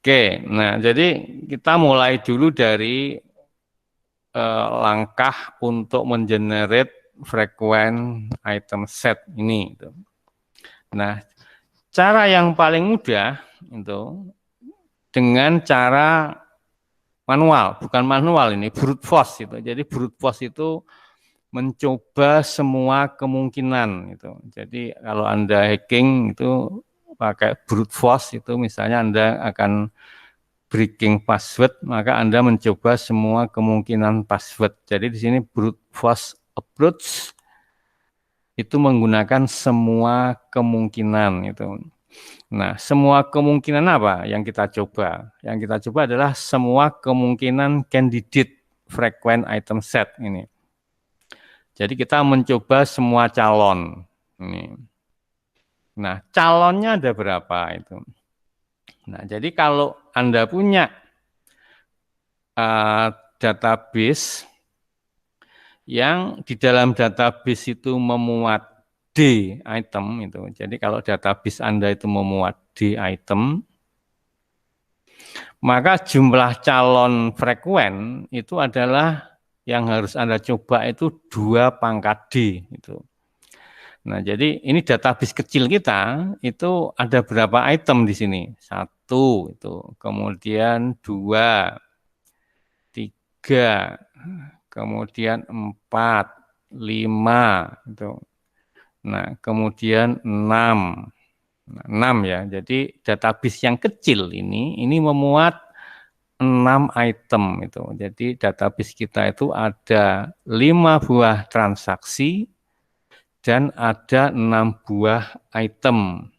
Oke, nah jadi kita mulai dulu dari langkah untuk mengenerate frequent item set ini. Nah, cara yang paling mudah itu dengan cara manual, bukan manual ini, brute force itu. Jadi brute force itu mencoba semua kemungkinan itu. Jadi kalau Anda hacking itu pakai brute force itu misalnya Anda akan breaking password, maka Anda mencoba semua kemungkinan password. Jadi di sini brute force approach itu menggunakan semua kemungkinan itu. Nah, semua kemungkinan apa yang kita coba? Yang kita coba adalah semua kemungkinan candidate frequent item set ini. Jadi kita mencoba semua calon ini. Nah, calonnya ada berapa itu? Nah, jadi kalau Anda punya database yang di dalam database itu memuat D item itu. Jadi kalau database Anda itu memuat D item, maka jumlah calon frekuen itu adalah yang harus Anda coba itu 2 pangkat D itu. Nah, jadi ini database kecil kita itu ada berapa item di sini? 1 itu, kemudian 2, 3, kemudian 4, 5 itu. Nah, kemudian 6. Nah, 6 ya. Jadi database yang kecil ini memuat 6 item itu. Jadi database kita itu ada 5 buah transaksi dan ada 6 buah item.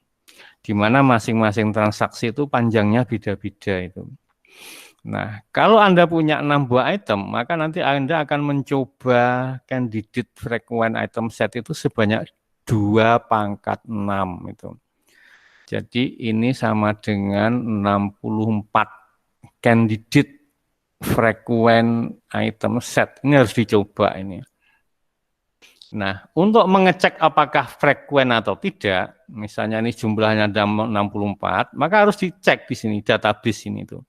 Di mana masing-masing transaksi itu panjangnya beda-beda itu. Nah, kalau Anda punya 6 buah item, maka nanti Anda akan mencoba candidate frequent item set itu sebanyak 2 pangkat 6 itu. Jadi ini sama dengan 64 candidate frequent item set. Ini harus dicoba ini. Nah, untuk mengecek apakah frekuen atau tidak, misalnya ini jumlahnya ada 64, maka harus dicek di sini database ini tuh.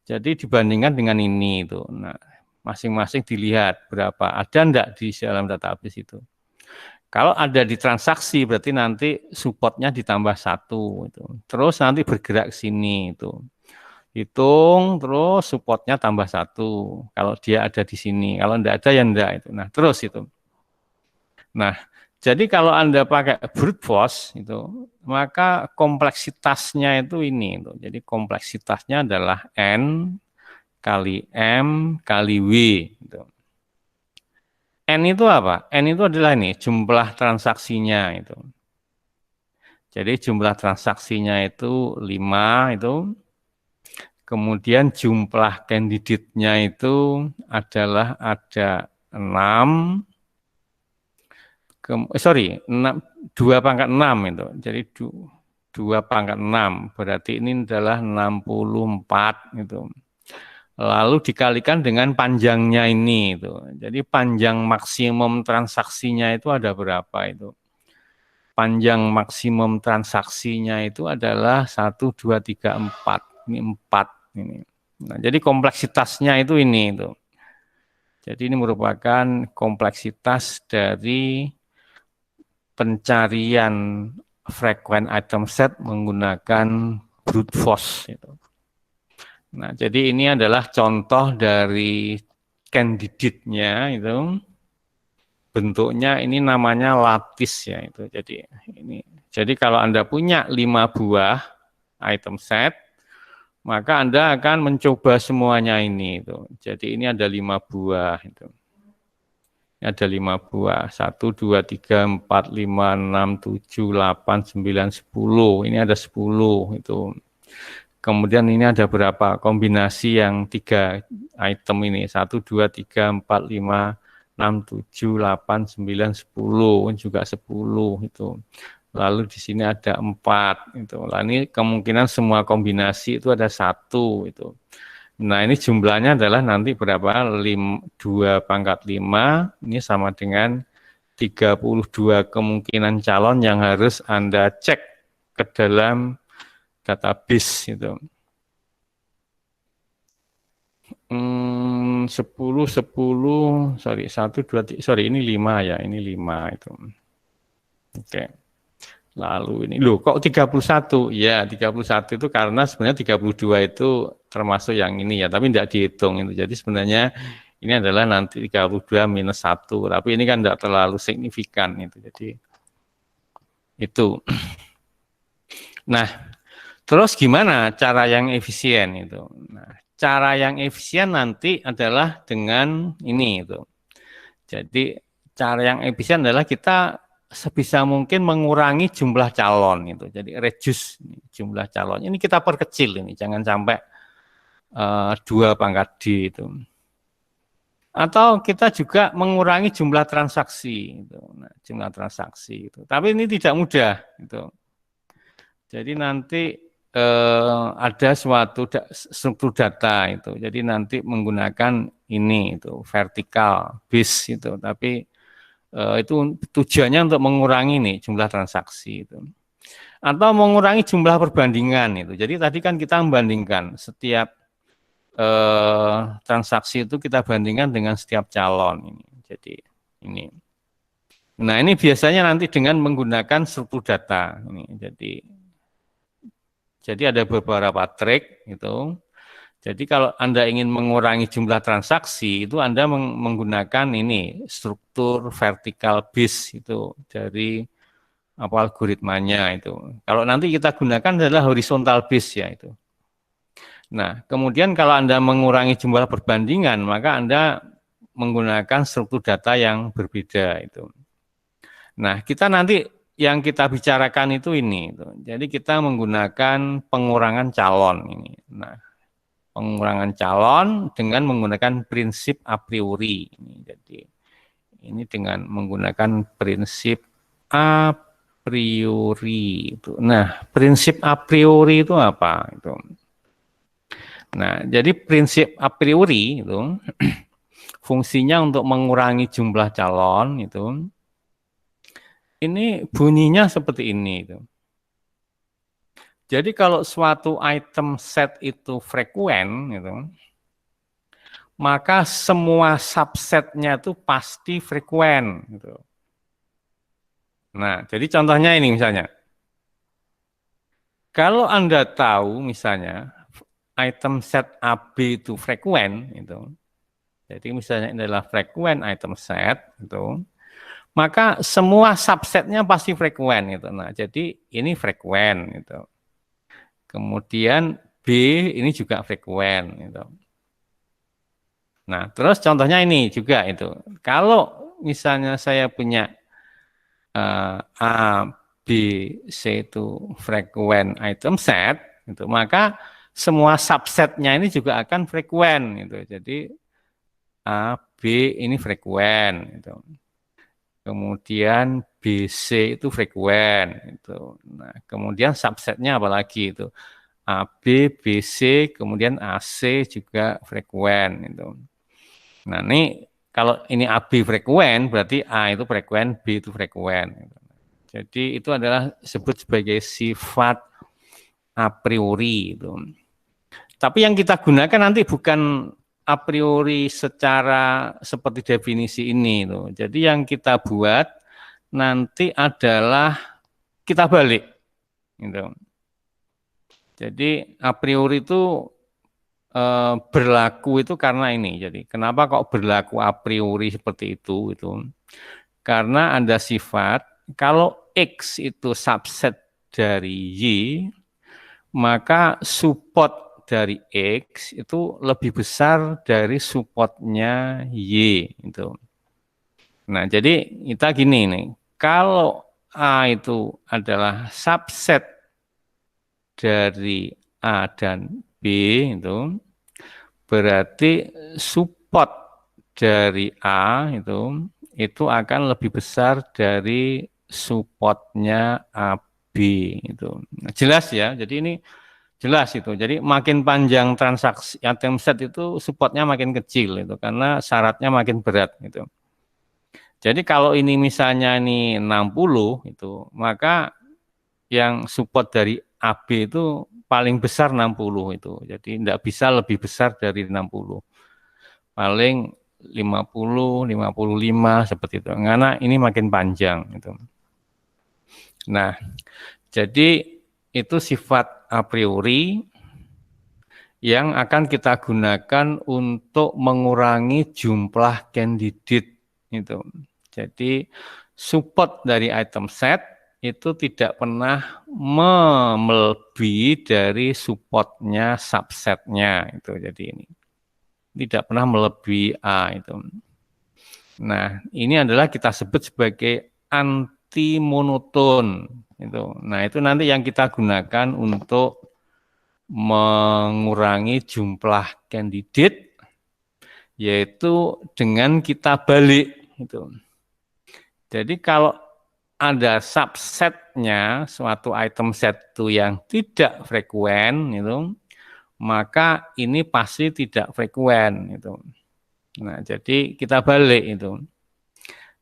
Jadi dibandingkan dengan ini itu. Nah, masing-masing dilihat berapa ada enggak di dalam database itu. Kalau ada di transaksi berarti nanti supportnya ditambah 1 itu. Terus nanti bergerak ke sini itu. Hitung terus supportnya tambah 1. Kalau dia ada di sini, kalau enggak ada ya enggak itu. Nah, terus itu. Nah, jadi kalau Anda pakai brute force itu, maka kompleksitasnya itu ini itu. Jadi kompleksitasnya adalah N kali M kali W gitu. N itu apa? N itu adalah ini jumlah transaksinya itu. Jadi jumlah transaksinya itu 5 itu. Kemudian jumlah candidate-nya itu adalah ada 6. Sorry, 2 pangkat 6 itu. Jadi 2 pangkat 6. Berarti ini adalah 64 gitu. Lalu dikalikan dengan panjangnya ini itu. Jadi panjang maksimum transaksinya itu ada berapa itu? Panjang maksimum transaksinya itu adalah 1, 2, 3, 4. Ini 4 ini. Nah, jadi kompleksitasnya itu ini itu. Jadi ini merupakan kompleksitas dari pencarian frequent item set menggunakan brute force itu. Nah, jadi ini adalah contoh dari candidate-nya itu. Bentuknya ini namanya lattice ya itu. Jadi kalau Anda punya 5 buah item set, maka Anda akan mencoba semuanya ini itu. Jadi ini ada 5 buah itu. Ini ada 5 buah. 1, 2, 3, 4, 5, 6, 7, 8, 9, 10. Ini ada 10 itu. Kemudian ini ada berapa kombinasi yang 3 item ini. 1, 2, 3, 4, 5, 6, 7, 8, 9, 10. Juga 10 itu. Lalu di sini ada 4 itu. Lalu ini kemungkinan semua kombinasi itu ada 1 itu. Nah, ini jumlahnya adalah nanti berapa? 2 pangkat 5, ini sama dengan 32 kemungkinan calon yang harus Anda cek ke dalam database itu. 10, 10, sorry, 1, 2, 3, sorry, ini 5 ya, ini 5 itu. Oke. Lalu ini, loh kok 31? Ya, 31 itu karena sebenarnya 32 itu termasuk yang ini ya, tapi tidak dihitung itu. Jadi sebenarnya ini adalah nanti 32 minus 1, tapi ini kan tidak terlalu signifikan itu. Jadi itu. Nah, terus gimana cara yang efisien itu? Nah, cara yang efisien nanti adalah dengan ini itu. Jadi cara yang efisien adalah kita sebisa mungkin mengurangi jumlah calon itu. Jadi reduce jumlah calon. Ini kita perkecil ini, jangan sampai 2 pangkat D itu. Atau kita juga mengurangi jumlah transaksi itu. Nah, jumlah transaksi itu. Tapi ini tidak mudah itu. Jadi nanti ada suatu struktur data itu. Jadi nanti menggunakan ini itu vertikal base itu. Tapi itu tujuannya untuk mengurangi nih jumlah transaksi itu. Atau mengurangi jumlah perbandingan itu. Jadi tadi kan kita membandingkan setiap transaksi itu kita bandingkan dengan setiap calon ini. Jadi ini. Nah ini biasanya nanti dengan menggunakan struktur data ini. Jadi ada beberapa trik itu. Jadi kalau Anda ingin mengurangi jumlah transaksi itu Anda menggunakan ini struktur vertikal base itu dari apa algoritmanya itu. Kalau nanti kita gunakan adalah horizontal base ya itu. Nah, kemudian kalau Anda mengurangi jumlah perbandingan, maka Anda menggunakan struktur data yang berbeda itu. Nah, kita nanti yang kita bicarakan itu ini. Jadi kita menggunakan pengurangan calon ini. Nah, pengurangan calon dengan menggunakan prinsip a priori. Jadi ini dengan menggunakan prinsip a priori itu. Nah, prinsip a priori itu apa? Itu. Nah, jadi prinsip a priori itu fungsinya untuk mengurangi jumlah calon itu. Ini bunyinya seperti ini itu. Jadi kalau suatu item set itu frekuen itu, maka semua subsetnya itu pasti frekuen gitu. Nah, jadi contohnya ini misalnya. Kalau Anda tahu misalnya item set AB itu frekuen itu. Jadi misalnya ini adalah frekuen item set itu, maka semua subsetnya pasti frekuen gitu. Nah, jadi ini frekuen gitu. Kemudian B ini juga frekuen gitu. Nah, terus contohnya ini juga itu. Kalau misalnya saya punya A, B, C itu frekuen item set, gitu, maka semua subsetnya ini juga akan frekuen. Gitu. Jadi A, B ini frekuen. Gitu. Kemudian BC itu frekuen. Gitu. Nah, kemudian subsetnya apalagi itu? AB, BC, kemudian AC juga frekuen. Gitu. Nah ini kalau ini AB frekuen berarti A itu frekuen, B itu frekuen. Jadi itu adalah disebut sebagai sifat a priori itu. Tapi yang kita gunakan nanti bukan a priori secara seperti definisi ini itu. Jadi yang kita buat nanti adalah kita balik gitu. Jadi a priori itu berlaku itu karena ini. Jadi kenapa kok berlaku a priori seperti itu? Karena ada sifat kalau X itu subset dari Y, maka support dari X itu lebih besar dari supportnya Y. Itu. Nah, jadi kita gini nih, kalau A itu adalah subset dari A dan B berarti support dari A itu akan lebih besar dari supportnya AB itu. Nah, jelas ya. Jadi ini jelas itu. Jadi makin panjang transaksi item set itu supportnya makin kecil itu karena syaratnya makin berat gitu. Jadi kalau ini misalnya ini 60 itu, maka yang support dari AB itu paling besar 60 itu. Jadi tidak bisa lebih besar dari 60. paling 50, 55 seperti itu. Karena ini makin panjang itu. Nah, jadi itu sifat a priori yang akan kita gunakan untuk mengurangi jumlah candidate itu. Jadi support dari item set itu tidak pernah melebihi dari supportnya subsetnya itu. Jadi ini tidak pernah melebihi A itu. Nah, ini adalah kita sebut sebagai anti monoton itu. Nah, itu nanti yang kita gunakan untuk mengurangi jumlah kandidat, yaitu dengan kita balik itu. Jadi kalau ada subsetnya suatu item set itu yang tidak frekuen itu, maka ini pasti tidak frekuen itu. Nah, jadi kita balik itu.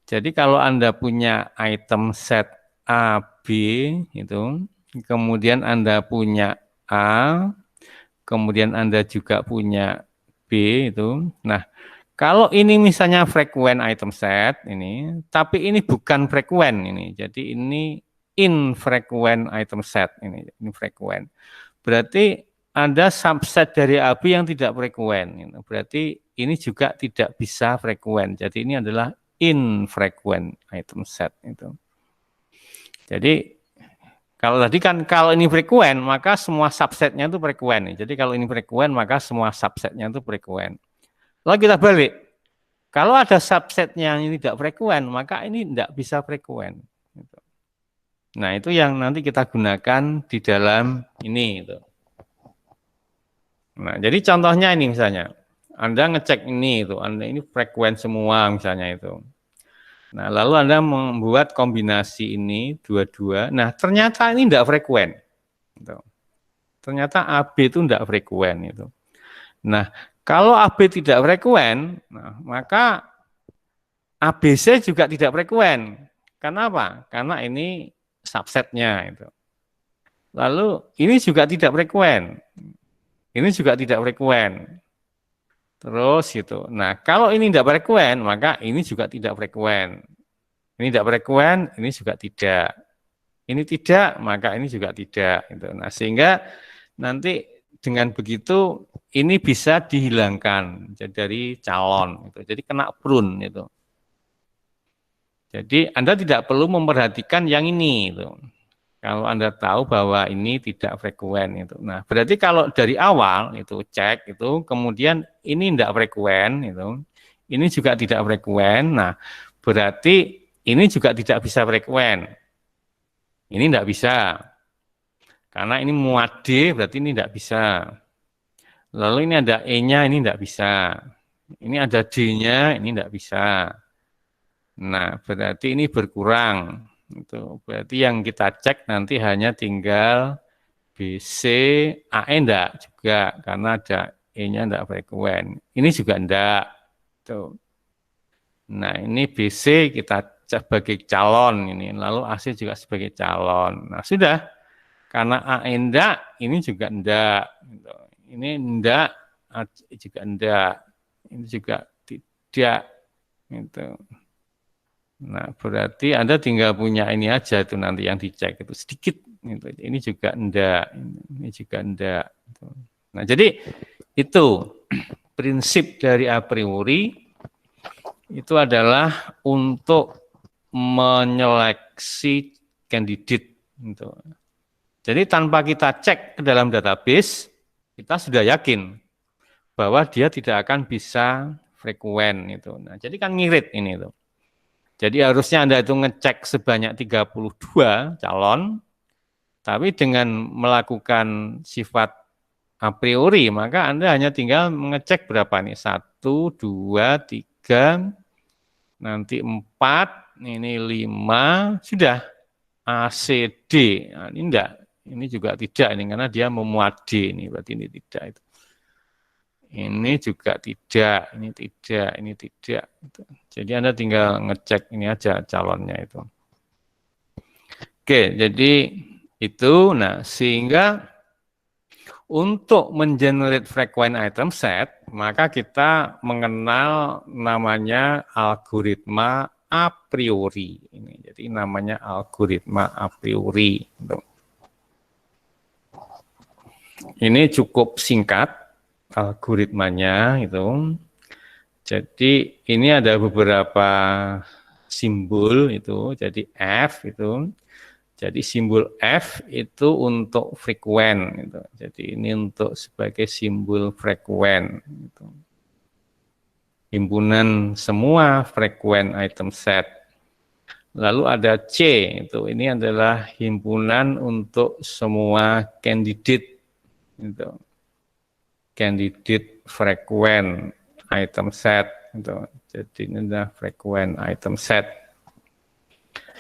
Jadi kalau Anda punya item set A, B itu, kemudian Anda punya A, kemudian Anda juga punya B itu. Nah, kalau ini misalnya frekuen item set ini, tapi ini bukan frekuen ini. Jadi ini infrekuen item set ini frekuen. Berarti ada subset dari AB yang tidak frekuen. Berarti ini juga tidak bisa frekuen. Jadi ini adalah infrekuen item set itu. Jadi kalau tadi kan kalau ini frekuen, maka semua subsetnya itu frekuen. Jadi kalau ini frekuen, maka semua subsetnya itu frekuen. Lalu kita balik. Kalau ada subsetnya yang tidak frekuen, maka ini tidak bisa frekuen. Nah, itu yang nanti kita gunakan di dalam ini. Nah, jadi contohnya ini misalnya, Anda ngecek ini, Anda ini frekuen semua misalnya itu. Nah, lalu Anda membuat kombinasi ini dua-dua. Nah, ternyata ini tidak frekuen. Ternyata AB itu tidak frekuen itu. Nah, kalau AB tidak frekuen, nah, maka ABC juga tidak frekuen. Karena apa? Karena ini subsetnya itu. Lalu ini juga tidak frekuen. Ini juga tidak frekuen. Terus gitu. Nah, kalau ini tidak frekuen, maka ini juga tidak frekuen. Ini tidak frekuen, ini juga tidak. Ini tidak, maka ini juga tidak. Gitu. Nah, sehingga nanti dengan begitu ini bisa dihilangkan dari calon. Gitu. Jadi kena prune itu. Jadi Anda tidak perlu memperhatikan yang ini. Gitu. Kalau Anda tahu bahwa ini tidak frekuen itu. Nah, berarti kalau dari awal itu cek itu, kemudian ini tidak frekuen itu, ini juga tidak frekuen. Nah, berarti ini juga tidak bisa frekuen. Ini tidak bisa. Karena ini muat D, berarti ini tidak bisa. Lalu ini ada E-nya, ini tidak bisa. Ini ada D-nya, ini tidak bisa. Nah, berarti ini berkurang. Itu berarti yang kita cek nanti hanya tinggal BC, AE enggak juga karena ada E-nya enggak frekuen. Ini juga enggak. Tuh. Nah, ini BC kita sebagai calon ini, lalu AC juga sebagai calon. Nah, sudah. Karena AE enggak, ini juga enggak. Ini enggak, juga enggak. Ini juga tidak. Gitu. Nah, berarti Anda tinggal punya ini aja itu nanti yang dicek itu sedikit. Ini juga enggak, ini juga enggak. Nah, jadi itu prinsip dari a priori itu adalah untuk menyeleksi kandidat. Jadi tanpa kita cek ke dalam database, kita sudah yakin bahwa dia tidak akan bisa frekuen itu. Nah, jadi kan ngirit ini itu. Jadi harusnya Anda itu ngecek sebanyak 32 calon, tapi dengan melakukan sifat a priori, maka Anda hanya tinggal mengecek berapa nih, 1, 2, 3, nanti 4, ini 5, sudah ACD. Nah, ini enggak, ini juga tidak, ini karena dia memuat D, ini berarti ini tidak itu. Ini juga tidak, ini tidak, ini tidak. Jadi Anda tinggal ngecek ini aja calonnya itu. Oke, jadi itu, nah sehingga Untuk mengenerate frequent item set, maka kita mengenal namanya algoritma a priori. Jadi namanya algoritma a priori. Ini cukup singkat algoritmanya itu. Jadi ini ada beberapa simbol itu. Jadi F itu. Jadi simbol F itu untuk frekuen. Gitu. Jadi ini untuk sebagai simbol frekuen. Gitu. Himpunan semua frekuen item set. Lalu ada C, itu ini adalah himpunan untuk semua candidate. Gitu. Candidate frekuen item set. Gitu. Jadi ini adalah frekuen item set.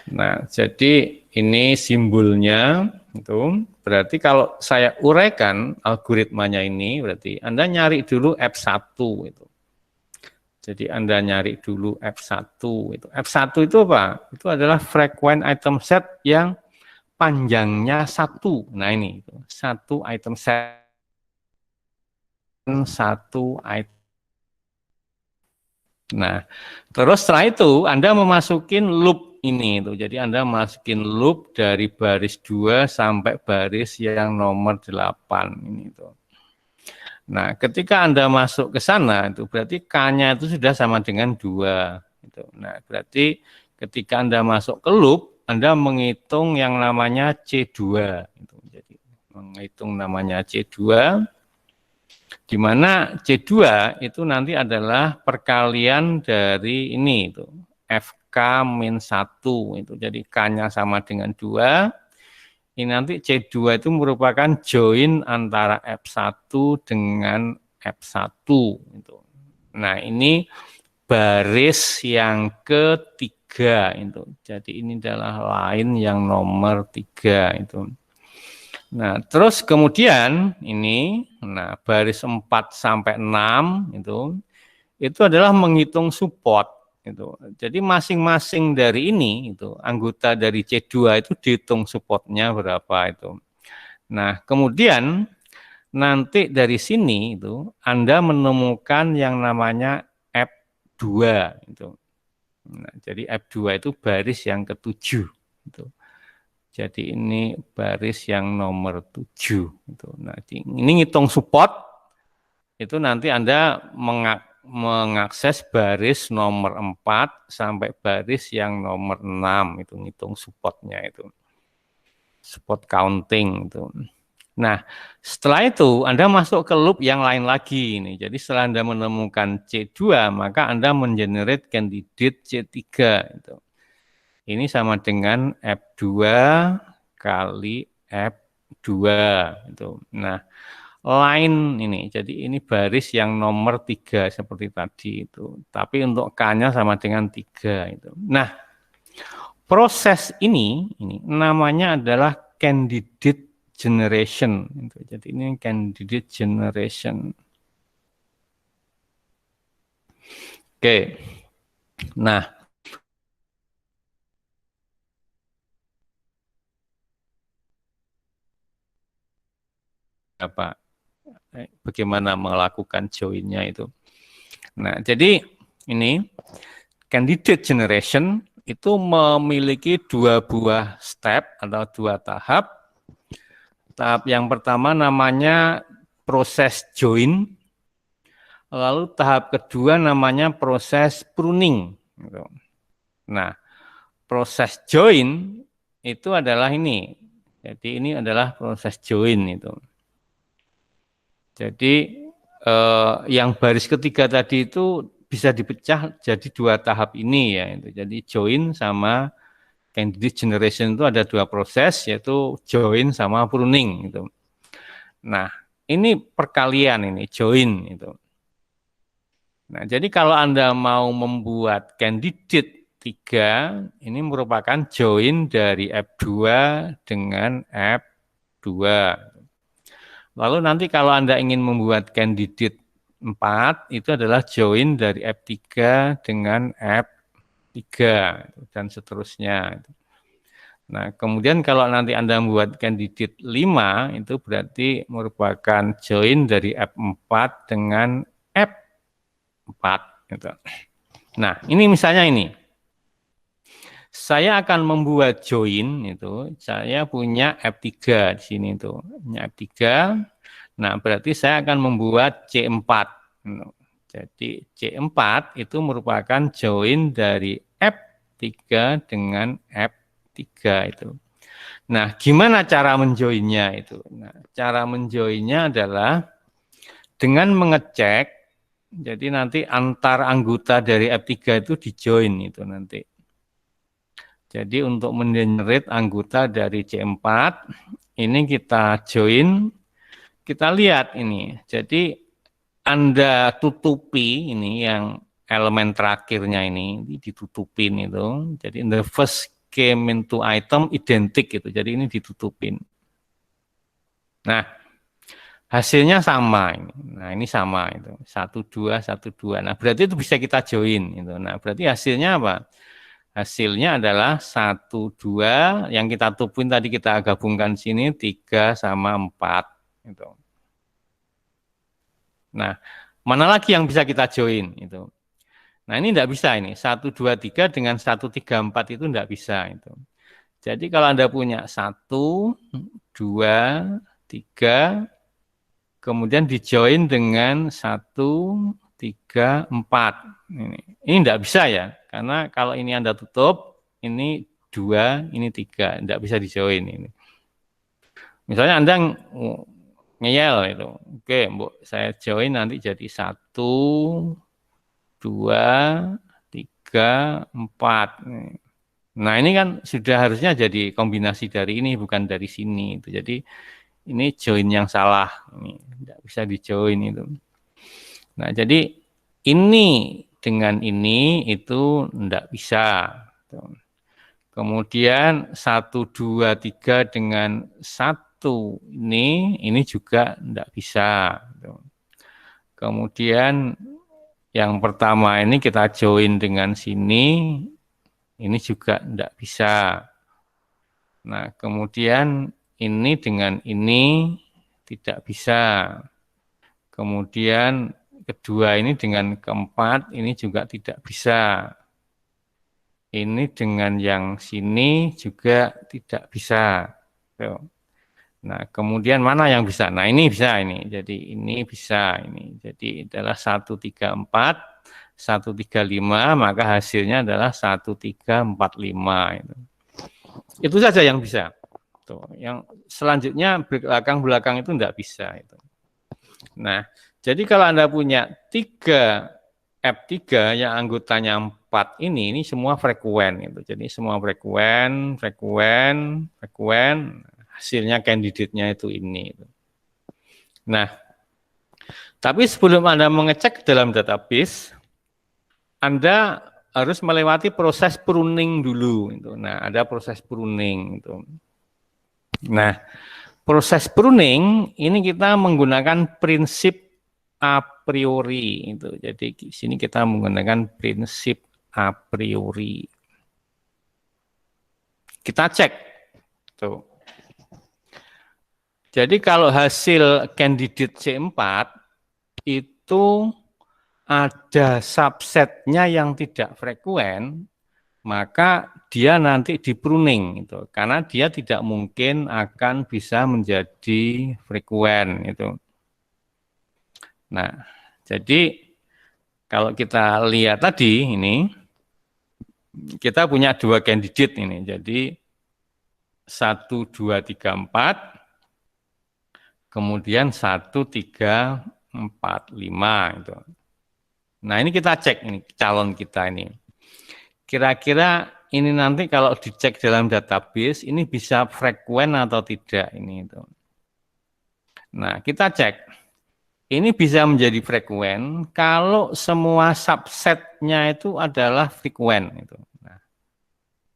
Nah, jadi ini simbolnya itu berarti kalau saya uraikan algoritmanya ini berarti Anda nyari dulu F1 itu. Jadi Anda nyari dulu F1 itu. F1 itu apa? Itu adalah frequent item set yang panjangnya 1. Nah, ini itu. 1 item set 1 item. Nah, terus setelah itu Anda memasukin loop ini itu. Jadi Anda masukin loop dari baris 2 sampai baris yang nomor 8 ini itu. Nah, ketika Anda masuk ke sana itu berarti K-nya itu sudah sama dengan 2 gitu. Nah, berarti ketika Anda masuk ke loop, Anda menghitung yang namanya C2 gitu. Jadi menghitung namanya C2 di mana C2 itu nanti adalah perkalian dari ini itu FK-1 itu. Jadi K-nya sama dengan 2. Ini nanti C2 itu merupakan join antara F1 dengan F1 itu. Nah, ini baris yang ketiga itu. Jadi ini adalah line yang nomor 3 itu. Nah, terus kemudian ini, nah baris 4 sampai 6 itu adalah menghitung support itu. Jadi masing-masing dari ini itu anggota dari C2 itu dihitung supportnya berapa itu. Nah, kemudian nanti dari sini itu Anda menemukan yang namanya F2 itu. Nah, jadi F2 itu baris yang ketujuh itu. Jadi ini baris yang nomor 7. Nah, ini ngitung support, itu nanti Anda mengakses baris nomor 4 sampai baris yang nomor 6. Itu ngitung supportnya itu. Support counting itu. Nah, setelah itu Anda masuk ke loop yang lain lagi. Ini. Jadi setelah Anda menemukan C2, maka Anda mengenerate candidate C3. Itu. Ini sama dengan F2 kali F2 itu. Nah, line ini. Jadi ini baris yang nomor 3 seperti tadi itu. Tapi untuk K-nya sama dengan 3 itu. Nah, proses ini namanya adalah candidate generation. Jadi ini candidate generation. Oke. Nah, bagaimana melakukan join-nya itu. Nah, jadi ini candidate generation itu memiliki 2 buah step atau 2 tahap. Tahap yang pertama namanya proses join, lalu tahap kedua namanya proses pruning. Nah, proses join itu adalah ini. Jadi ini adalah proses join itu. Jadi yang baris ketiga tadi itu bisa dipecah jadi 2 tahap ini ya. Jadi join sama candidate generation itu ada 2 proses yaitu join sama pruning gitu. Nah, ini perkalian ini join itu. Nah, jadi kalau Anda mau membuat candidate 3 ini merupakan join dari F2 dengan F2. Lalu nanti kalau Anda ingin membuat candidate 4, itu adalah join dari F3 dengan F3, dan seterusnya. Nah, kemudian kalau nanti Anda membuat candidate 5, itu berarti merupakan join dari F4 dengan F4. Gitu. Nah, ini misalnya ini. Saya akan membuat join, itu saya punya F3 di sini itu. Punya F3. Nah, berarti saya akan membuat C4. Jadi C4 itu merupakan join dari F3 dengan F3 itu. Nah, gimana cara menjoinnya itu? Nah, cara menjoinnya adalah dengan mengecek, jadi nanti antar anggota dari F3 itu dijoin itu nanti. Jadi untuk mengenerate anggota dari C4, ini kita join, kita lihat ini. Jadi Anda tutupi ini yang elemen terakhirnya ini ditutupin itu. Jadi the first came into item identik itu. Jadi ini ditutupin. Nah, hasilnya sama ini. Nah, ini sama itu. 1 2 1 2. Nah, berarti itu bisa kita join itu. Nah, berarti hasilnya apa? Hasilnya adalah 1 2 yang kita tupin tadi kita gabungkan sini 3 sama 4 gitu. Nah, mana lagi yang bisa kita join itu? Nah, ini tidak bisa ini. 1 2 3 dengan 1 3 4 itu tidak bisa itu. Jadi kalau Anda punya 1 2 3 kemudian dijoin dengan 1 3 4. Ini tidak bisa ya, karena kalau ini Anda tutup, ini 2, ini 3, tidak bisa dijoin ini. Misalnya Anda ngeyel itu, oke, Bu, saya join nanti jadi 1 2 3 4. Nah, ini kan sudah harusnya jadi kombinasi dari ini, bukan dari sini. Jadi ini join yang salah, ini tidak bisa dijoin itu. Nah, jadi ini dengan ini itu tidak bisa. Kemudian 1 2 3 dengan 1 ini juga tidak bisa. Kemudian yang pertama ini kita join dengan sini, ini juga tidak bisa. Nah, kemudian ini dengan ini tidak bisa. Kemudian kedua ini dengan keempat ini juga tidak bisa. Ini dengan yang sini juga tidak bisa. Nah, kemudian mana yang bisa? Nah, ini bisa ini. Jadi ini bisa ini. Jadi adalah 1 3 4, 1 3 5, maka hasilnya adalah 1 3 4 5 itu. Itu saja yang bisa. Tuh, yang selanjutnya belakang-belakang itu tidak bisa itu. Nah, jadi kalau Anda punya 3 F3 yang anggotanya 4 ini semua frekuen itu. Jadi semua frekuen, hasilnya candidate-nya itu ini. Nah, tapi sebelum Anda mengecek dalam database, Anda harus melewati proses pruning dulu. Nah, ada proses pruning itu. Nah, proses pruning ini kita menggunakan prinsip a priori itu. Jadi di sini kita menggunakan prinsip a priori. Kita cek tuh. Jadi kalau hasil candidate C4 itu ada subsetnya yang tidak frekuen, maka dia nanti di pruning itu, karena dia tidak mungkin akan bisa menjadi frekuen itu. Nah, jadi kalau kita lihat tadi ini, kita punya 2 candidate ini. Jadi 1 2 3 4, kemudian 1 3 4 5 itu. Nah, ini kita cek ini calon kita ini. Kira-kira ini nanti kalau dicek dalam database ini bisa frekuen atau tidak ini itu. Nah, kita cek. Ini bisa menjadi frekuen kalau semua subsetnya itu adalah frekuen itu. Nah,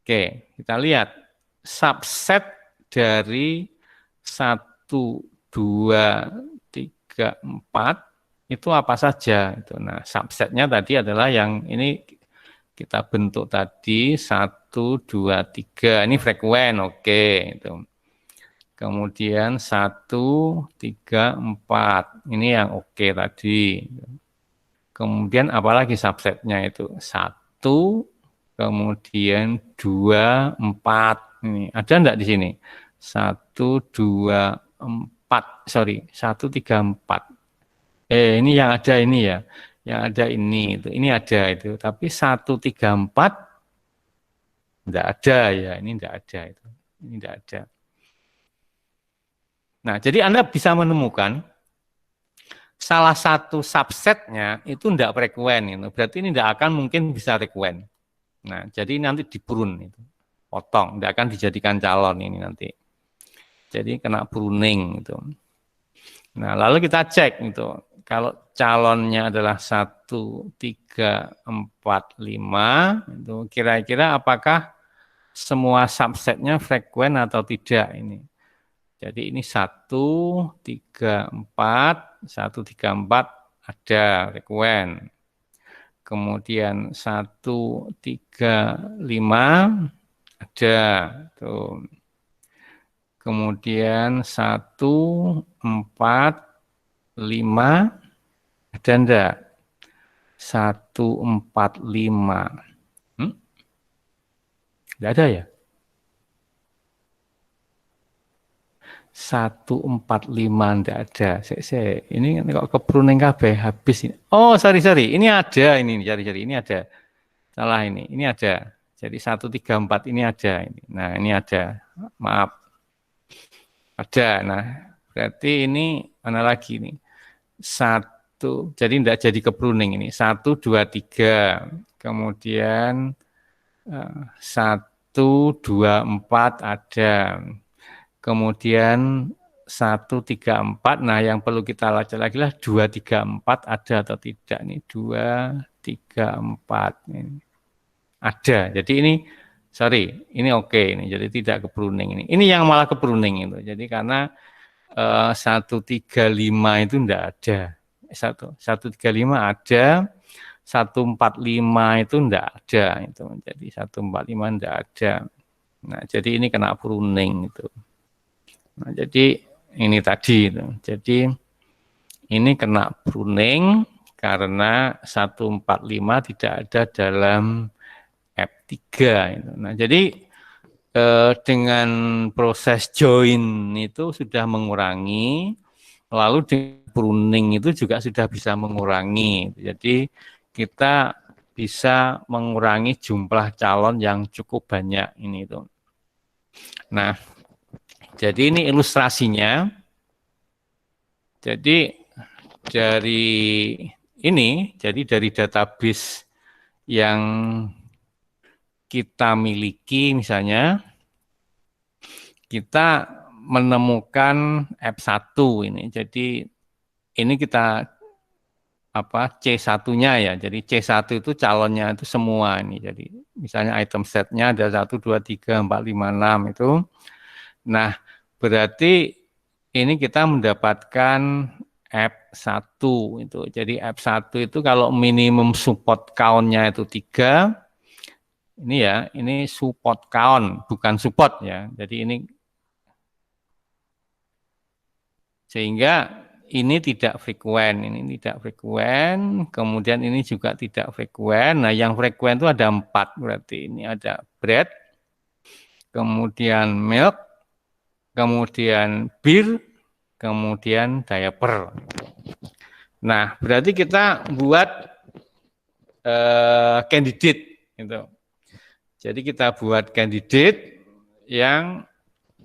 oke, kita lihat subset dari 1 2 3 4 itu apa saja itu. Nah, subsetnya tadi adalah yang ini kita bentuk tadi 1, 2, 3. Ini frekuen, oke. Itu. Kemudian 1, 3, 4. Ini yang oke tadi. Kemudian apalagi subsetnya itu 1, kemudian 2, 4. Ini ada enggak di sini? 1, 2, 4. Sorry, 1, 3, 4. Ini yang ada ini ya. Yang ada ini itu. Ini ada itu. Tapi 1, 3, 4 enggak ada ya. Ini enggak ada itu. Ini enggak ada. Nah, jadi Anda bisa menemukan salah satu subsetnya itu enggak frekuen itu. Berarti ini enggak akan mungkin bisa frekuen. Nah, jadi nanti dipurun itu. Potong, enggak akan dijadikan calon ini nanti. Jadi kena pruning itu. Nah, lalu kita cek itu. Kalau calonnya adalah 1, 3, 4, 5, itu kira-kira apakah semua subsetnya frekuen atau tidak ini. Jadi ini 1, 3, 4, 1, 3, 4 ada frekuen. Kemudian 1, 3, 5 ada. Tuh. Kemudian 1, 4, 5 ada enggak? 1, 4, 5. Enggak ada ya? 1, 4, 5 enggak ada. Ini kok kepruning kabeh habis ini. Oh, sorry. Ini ada ini, cari-cari. Ini ada. Salah ini. Ini ada. Jadi 1, 3, 4 ini ada ini. Nah, ini ada. Maaf. Ada. Nah, berarti ini mana lagi nih? 1, jadi tidak jadi kepruning ini. 1, 2, 3. Kemudian 1, 2, 4 ada. Kemudian 1, 3, 4. Nah, yang perlu kita lacak lagi lah 2, 3, 4 ada atau tidak nih. 2, 3, 4. Ini. Ada. Jadi ini ini oke ini. Jadi tidak kepruning ini. Ini yang malah kepruning itu. Jadi karena 1, 3, 5 itu enggak ada. 1, 3, 5 ada. 1, 4, 5 itu enggak ada. Itu. Jadi 1, 4, 5 enggak ada. Nah, jadi ini kena pruning itu. Nah, jadi ini tadi itu. Jadi ini kena pruning karena 1, 4, 5 tidak ada dalam F3 itu. Nah, jadi dengan proses join itu sudah mengurangi, lalu dengan pruning itu juga sudah bisa mengurangi. Jadi kita bisa mengurangi jumlah calon yang cukup banyak ini itu. Nah, jadi ini ilustrasinya. Jadi dari database yang kita miliki misalnya kita menemukan F1 ini. Jadi ini kita C1-nya ya. Jadi C1 itu calonnya itu semua ini. Jadi misalnya item setnya ada 1, 2, 3, 4, 5, 6 itu. Nah, berarti ini kita mendapatkan F1 itu. Jadi F1 itu kalau minimum support count-nya itu 3, ini ya, ini support count, bukan support ya. Jadi ini sehingga ini tidak frekuen, kemudian ini juga tidak frekuen. Nah, yang frekuen itu ada 4 berarti. Ini ada bread, kemudian milk, kemudian beer, kemudian diaper. Nah, berarti kita buat candidate gitu. Jadi kita buat candidate yang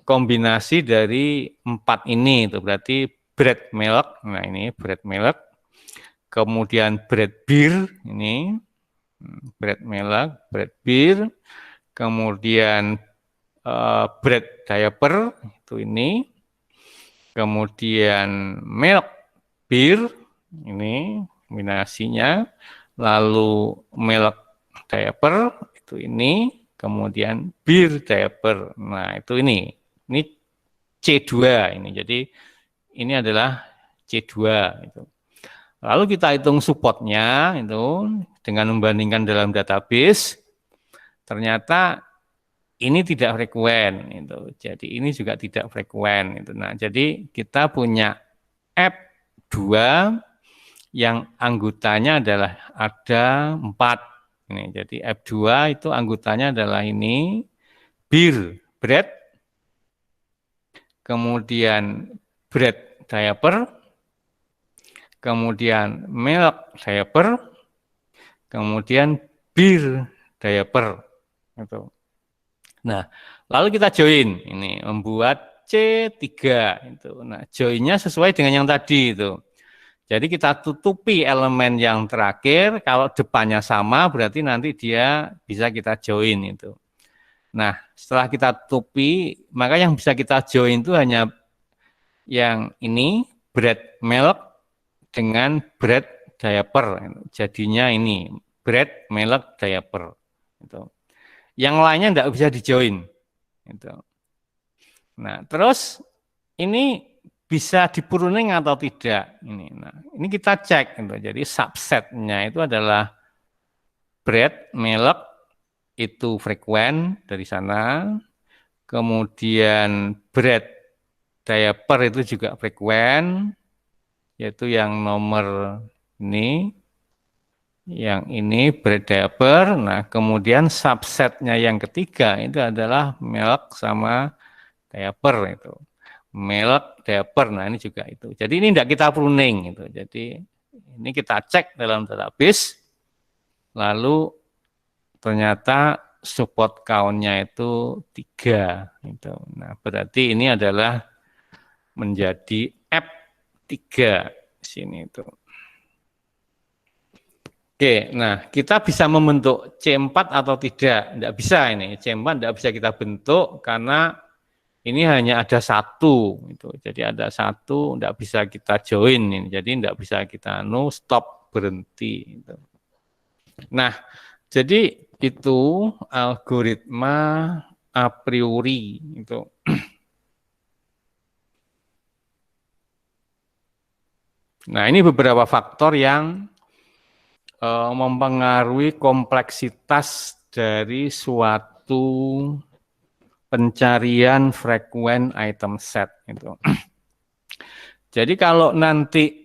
kombinasi dari 4 ini itu berarti bread milk. Nah, ini bread milk. Kemudian bread beer ini bread milk, bread beer. Kemudian bread diaper itu ini. Kemudian milk beer ini kombinasinya. Lalu milk diaper itu ini, kemudian beer diaper. Nah, itu ini C2 ini. Jadi ini adalah C2 itu. Lalu kita hitung supportnya itu dengan membandingkan dalam database, ternyata ini tidak frekuen itu. Jadi ini juga tidak frekuen itu. Nah, jadi kita punya app 2 yang anggotanya adalah ada 4. Ini jadi app 2 itu anggotanya adalah ini bir, bread, kemudian bread diaper, kemudian milk diaper, kemudian bir diaper. Gitu. Nah, lalu kita join ini membuat C3 itu. Nah, joinnya sesuai dengan yang tadi itu. Jadi kita tutupi elemen yang terakhir, kalau depannya sama berarti nanti dia bisa kita join itu. Nah, setelah kita tutupi, maka yang bisa kita join itu hanya yang ini, bread milk dengan bread diaper. Jadinya ini, bread milk diaper. Gitu. Yang lainnya tidak bisa dijoin. Gitu. Nah, terus ini bisa di-pruning atau tidak? Ini kita cek. Gitu. Jadi subsetnya itu adalah bread milk itu frekuen dari sana. Kemudian bread diaper itu juga frekuen, yaitu yang nomor ini, yang ini bread diaper. Nah, kemudian subsetnya yang ketiga itu adalah milk sama diaper itu. Milk diaper, nah ini juga itu. Jadi ini tidak kita pruning itu. Jadi ini kita cek dalam database, lalu ternyata support count-nya itu 3. Gitu. Nah, berarti ini adalah menjadi app 3 sini itu. Oke, nah kita bisa membentuk C4 atau tidak? Tidak bisa ini, C4 tidak bisa kita bentuk karena ini hanya ada satu. Gitu. Jadi ada satu, tidak bisa kita join. Ini. Jadi tidak bisa kita stop, berhenti. Gitu. Nah, jadi itu algoritma a priori. Itu. Nah, ini beberapa faktor yang mempengaruhi kompleksitas dari suatu pencarian frekuen item set itu. Jadi kalau nanti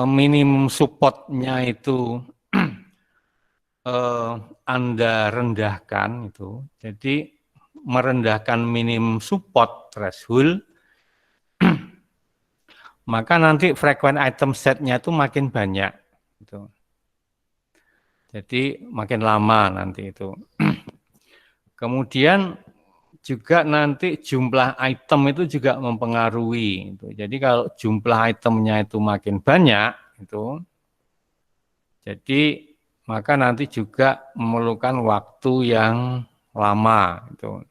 minimum supportnya itu Anda rendahkan itu, jadi merendahkan minimum support threshold, maka nanti frekuen item setnya itu makin banyak. Gitu. Jadi makin lama nanti itu. Kemudian juga nanti jumlah item itu juga mempengaruhi. Gitu. Jadi kalau jumlah itemnya itu makin banyak, itu, jadi maka nanti juga memerlukan waktu yang lama. Gitu.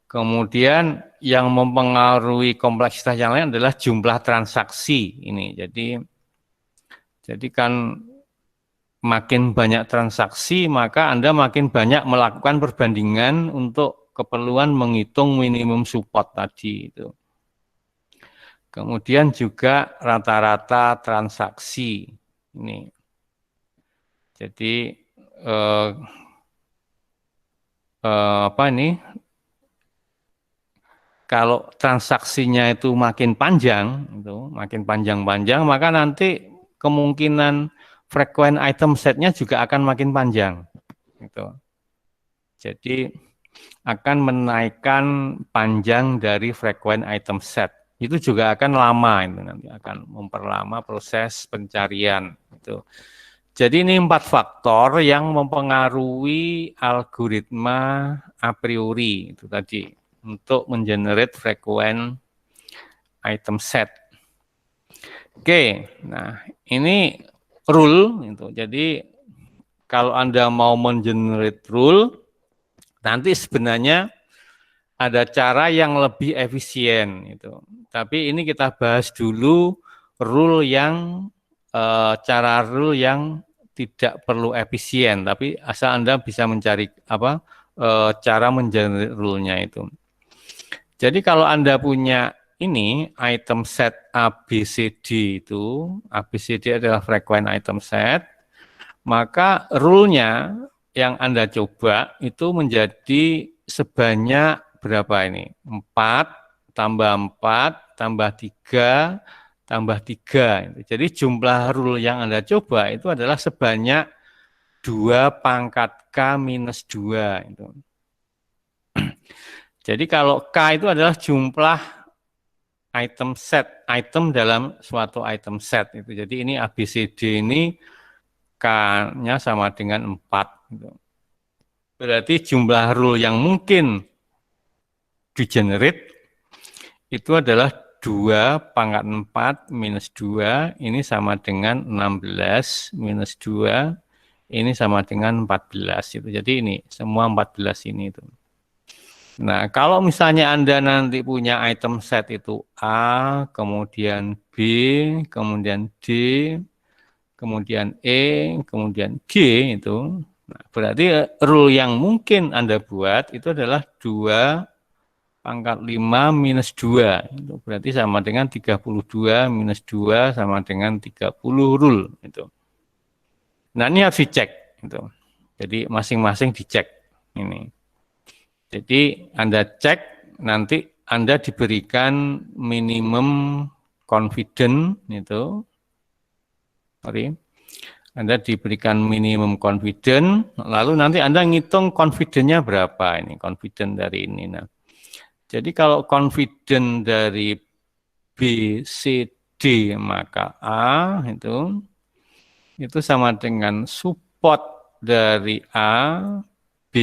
Kemudian yang mempengaruhi kompleksitas yang lain adalah jumlah transaksi ini. Jadi kan makin banyak transaksi, maka Anda makin banyak melakukan perbandingan untuk keperluan menghitung minimum support tadi itu. Kemudian juga rata-rata transaksi ini. Jadi apa ini? Kalau transaksinya itu makin panjang, makin panjang-panjang, maka nanti kemungkinan frekuen item setnya juga akan makin panjang. Gitu. Jadi akan menaikkan panjang dari frekuen item set. Itu juga akan lama, itu nanti akan memperlama proses pencarian. Itu. Jadi ini 4 faktor yang mempengaruhi algoritma a priori itu tadi untuk mengenerate frekuen item set. Oke, nah ini rule itu. Jadi kalau Anda mau mengenerate rule, nanti sebenarnya ada cara yang lebih efisien itu. Tapi ini kita bahas dulu rule yang cara rule yang tidak perlu efisien, tapi asal Anda bisa mencari cara mengenerate rule-nya itu. Jadi kalau Anda punya ini item set ABCD itu, ABCD adalah frequent item set, maka rule-nya yang Anda coba itu menjadi sebanyak berapa ini? 4 tambah 4 tambah 3 tambah 3. Jadi jumlah rule yang Anda coba itu adalah sebanyak 2 pangkat K minus 2. Jadi kalau K itu adalah jumlah item set, item dalam suatu item set. Jadi ini ABCD ini K-nya sama dengan 4. Berarti jumlah rule yang mungkin di-generate itu adalah 2 pangkat 4 minus 2, ini sama dengan 16 minus 2, ini sama dengan 14. Jadi ini, semua 14 ini itu. Nah, kalau misalnya Anda nanti punya item set itu A, kemudian B, kemudian D, kemudian E, kemudian G itu, nah, berarti rule yang mungkin Anda buat itu adalah 2 pangkat 5 minus 2. Itu berarti sama dengan 32 minus 2 sama dengan 30 rule. Itu. Nah, ini harus dicek. Itu. Jadi masing-masing dicek. Ini. Jadi Anda cek, nanti Anda diberikan minimum confident, itu. Sorry. Anda diberikan minimum confident, lalu nanti Anda ngitung confident-nya berapa ini, confident dari ini. Nah, jadi kalau confident dari B, C, D, maka A itu sama dengan support dari A, B,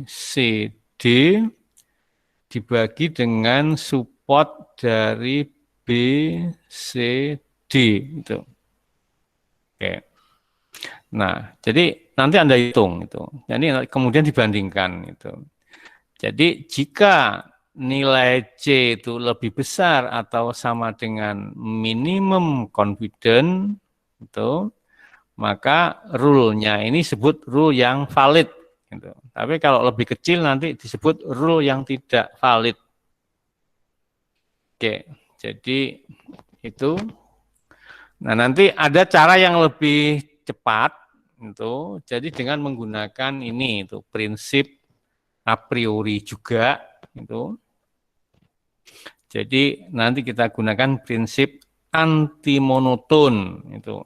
C, D dibagi dengan support dari B, C, D itu. Oke. Nah, jadi nanti Anda hitung itu. Jadi kemudian dibandingkan itu. Jadi jika nilai C itu lebih besar atau sama dengan minimum confident itu, maka rule-nya ini disebut rule yang valid. Gitu. Tapi kalau lebih kecil nanti disebut rule yang tidak valid. Oke, jadi itu. Nah, nanti ada cara yang lebih cepat itu. Jadi dengan menggunakan ini itu prinsip a priori juga itu. Jadi nanti kita gunakan prinsip anti monoton itu.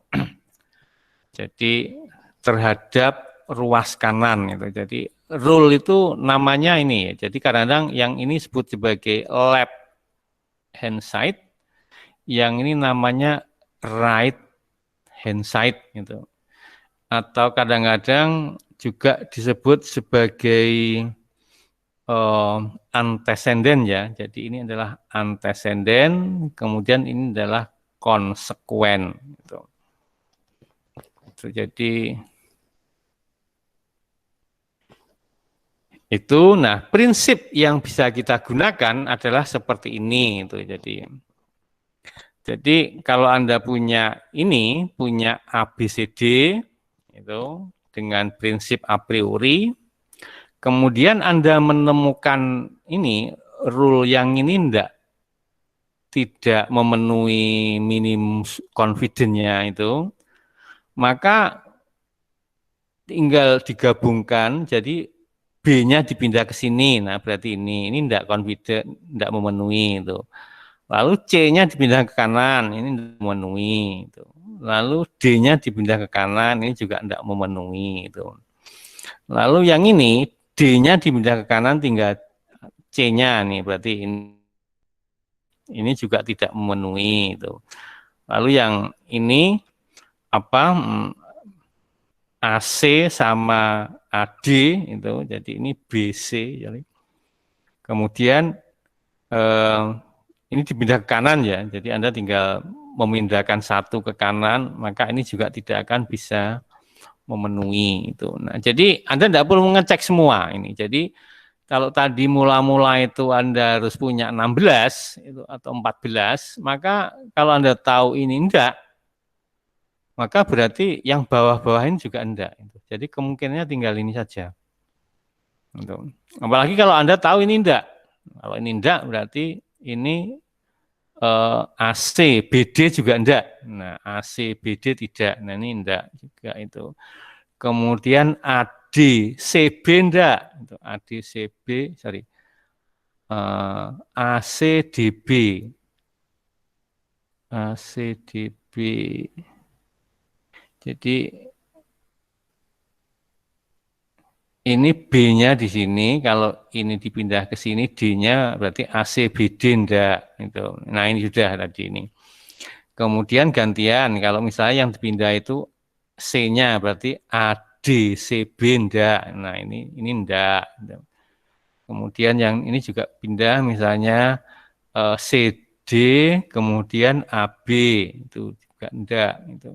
Jadi terhadap ruas kanan itu. Jadi rule itu namanya ini ya. Jadi kadang-kadang yang ini disebut sebagai left hand side, yang ini namanya right hand side gitu. Atau kadang-kadang juga disebut sebagai antecedent ya. Jadi ini adalah antecedent, kemudian ini adalah konsekuen. Gitu. Jadi itu, nah prinsip yang bisa kita gunakan adalah seperti ini. Itu. Jadi kalau Anda punya ini, punya ABCD itu dengan prinsip a priori, kemudian Anda menemukan ini rule yang ini tidak memenuhi minimum confidence-nya itu, maka tinggal digabungkan, jadi B-nya dipindah ke sini. Nah, berarti ini tidak confident, tidak memenuhi itu. Lalu C-nya dipindah ke kanan, ini tidak memenuhi itu. Lalu D-nya dipindah ke kanan, ini juga tidak memenuhi itu. Lalu yang ini D-nya dipindah ke kanan, tinggal C-nya nih, berarti ini juga tidak memenuhi itu. Lalu yang ini apa? AC sama AD itu, jadi ini BC. Kemudian ini dipindah ke kanan ya, jadi Anda tinggal memindahkan satu ke kanan, maka ini juga tidak akan bisa memenuhi itu. Nah, jadi Anda tidak perlu mengecek semua ini. Jadi kalau tadi mula-mula itu Anda harus punya 16 itu atau 14, maka kalau Anda tahu ini enggak, maka berarti yang bawah-bawah ini juga enggak. Jadi kemungkinannya tinggal ini saja. Apalagi kalau Anda tahu ini enggak. Kalau ini enggak berarti ini AC, BD juga enggak. Nah, AC, BD tidak. Nah, ini enggak juga itu. Kemudian AD, CB enggak. AD, CB, sorry. ACDB. ACDB. Jadi ini B-nya di sini, kalau ini dipindah ke sini, D-nya berarti ACBD enggak. Gitu. Nah, ini sudah tadi ini. Kemudian gantian, kalau misalnya yang dipindah itu C-nya berarti ADCB enggak. Nah, ini enggak. Kemudian yang ini juga pindah misalnya CD kemudian AB itu juga enggak itu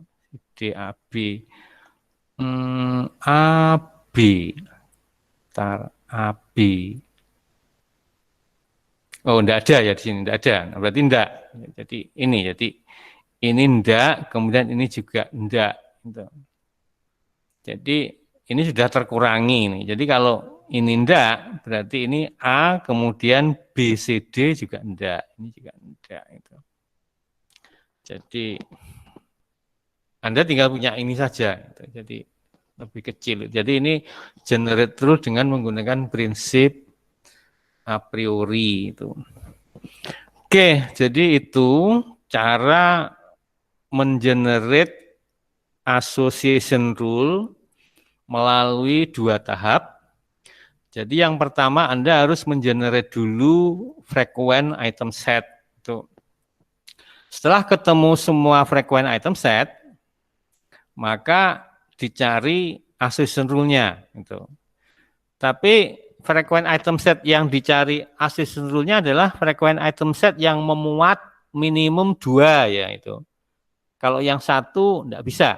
DAB. AB tar AB. Oh, enggak ada ya di sini, enggak ada. Nah, berarti enggak. Jadi ini enggak, kemudian ini juga enggak. Gitu. Jadi ini sudah terkurangi nih. Jadi kalau ini enggak, berarti ini A, kemudian B, C, D juga enggak. Ini juga enggak. Gitu. Jadi Anda tinggal punya ini saja. Gitu. Jadi lebih kecil. Jadi ini generate terus dengan menggunakan prinsip a priori itu. Oke, jadi itu cara mengenerate association rule melalui 2 tahap. Jadi yang pertama Anda harus mengenerate dulu frequent item set. Setelah ketemu semua frequent item set, maka dicari association rule-nya. Tapi frequent item set yang dicari association rule-nya adalah frequent item set yang memuat minimum 2 ya itu. Kalau yang satu enggak bisa.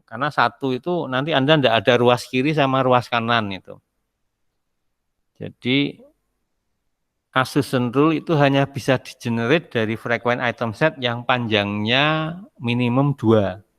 Karena satu itu nanti Anda enggak ada ruas kiri sama ruas kanan itu. Jadi association rule itu hanya bisa di-generate dari frequent item set yang panjangnya minimum 2.